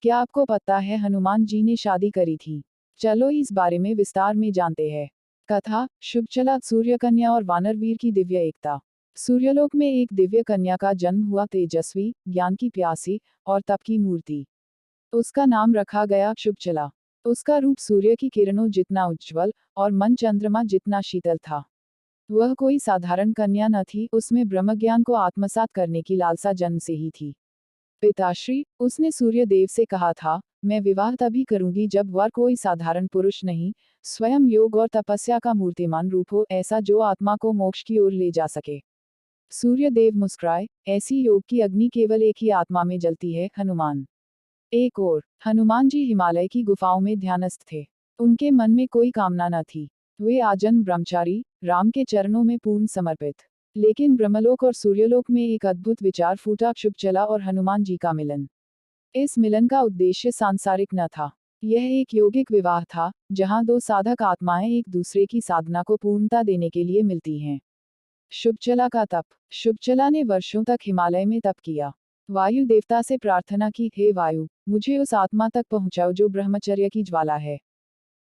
क्या आपको पता है हनुमान जी ने शादी करी थी? चलो इस बारे में विस्तार में जानते हैं। कथा, शुभचला, सूर्य कन्या और वानरवीर की दिव्य एकता। सूर्यलोक में एक दिव्य कन्या का जन्म हुआ, तेजस्वी, ज्ञान की प्यासी और तप की मूर्ति। उसका नाम रखा गया शुभचला। उसका रूप सूर्य की किरणों जितना उज्ज्वल और मन चंद्रमा जितना शीतल था। वह कोई साधारण कन्या न थी, उसमें ब्रह्मज्ञान को आत्मसात करने की लालसा जन्म से ही थी। पिताश्री, उसने सूर्य देव से कहा था, मैं विवाह तभी करूंगी जब वर कोई साधारण पुरुष नहीं, स्वयं योग और तपस्या का मूर्तिमान रूप हो, ऐसा जो आत्मा को मोक्ष की ओर ले जा सके। सूर्य देव मुस्कुराए, ऐसी योग की अग्नि केवल एक ही आत्मा में जलती है, हनुमान। एक और, हनुमान जी हिमालय की गुफाओं में ध्यानस्थ थे। उनके मन में कोई कामना न थी। वे आजन्म ब्रह्मचारी, राम के चरणों में पूर्ण समर्पित। लेकिन ब्रह्मलोक और सूर्यलोक में एक अद्भुत विचार फूटा, शुभचला और हनुमान जी का मिलन। इस मिलन का उद्देश्य सांसारिक न था। यह एक योगिक विवाह था, जहां दो साधक आत्माएं एक दूसरे की साधना को पूर्णता देने के लिए मिलती हैं। शुभचला का तप। शुभचला ने वर्षों तक हिमालय में तप किया। वायु देवता से प्रार्थना की, हे वायु, मुझे उस आत्मा तक पहुंचाओ जो ब्रह्मचर्य की ज्वाला है।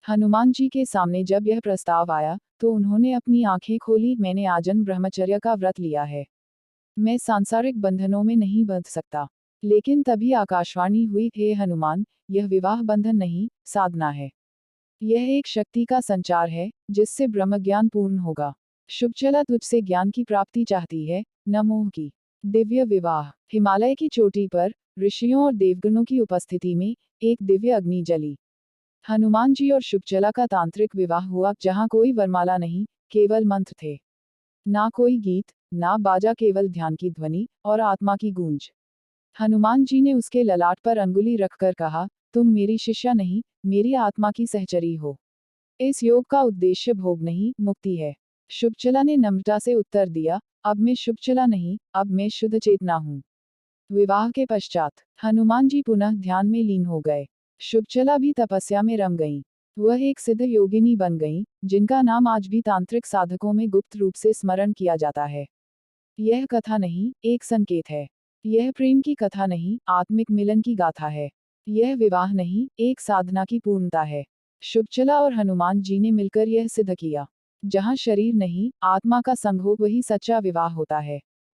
हनुमान जी के सामने जब यह प्रस्ताव आया, तो उन्होंने अपनी आंखें खोली, मैंने आजन्म ब्रह्मचर्य का व्रत लिया है। मैं सांसारिक बंधनों में नहीं बंध सकता। लेकिन तभी आकाशवाणी हुई, हे हनुमान, यह विवाह बंधन नहीं, साधना है। यह एक शक्ति का संचार है, जिससे ब्रह्मज्ञान पूर्ण होगा। शुभचला तुझसे ज्ञान की प्राप्ति चाहती है, न मोह की। दिव्य विवाह। हिमालय की चोटी पर, ऋषियों और देवगणों की उपस्थिति में, एक दिव्य अग्नि जली। हनुमान जी और शुभचला का तांत्रिक विवाह हुआ, जहां कोई वरमाला नहीं, केवल मंत्र थे। ना कोई गीत, ना बाजा, केवल ध्यान की ध्वनि और आत्मा की गूंज। हनुमान जी ने उसके ललाट पर अंगुली रखकर कहा, तुम मेरी शिष्या नहीं, मेरी आत्मा की सहचरी हो। इस योग का उद्देश्य भोग नहीं, मुक्ति है। शुभचला ने नम्रता से उत्तर दिया, अब मैं शुभचला नहीं, अब मैं शुद्ध चेतना हूँ। विवाह के पश्चात, हनुमान जी पुनः ध्यान में लीन हो गए। शुभचला भी तपस्या में रम गईं। वह एक सिद्ध योगिनी बन गईं, जिनका नाम आज भी तांत्रिक साधकों में गुप्त रूप से स्मरण किया जाता है। यह कथा नहीं, एक संकेत है। यह प्रेम की कथा नहीं, आत्मिक मिलन की गाथा है। यह विवाह नहीं, एक साधना की पूर्णता है। शुभचला और हनुमान जी ने मिलकर यह सिद्ध किया, जहां शरीर नहीं, आत्मा का संग हो, वही सच्चा विवाह होता है।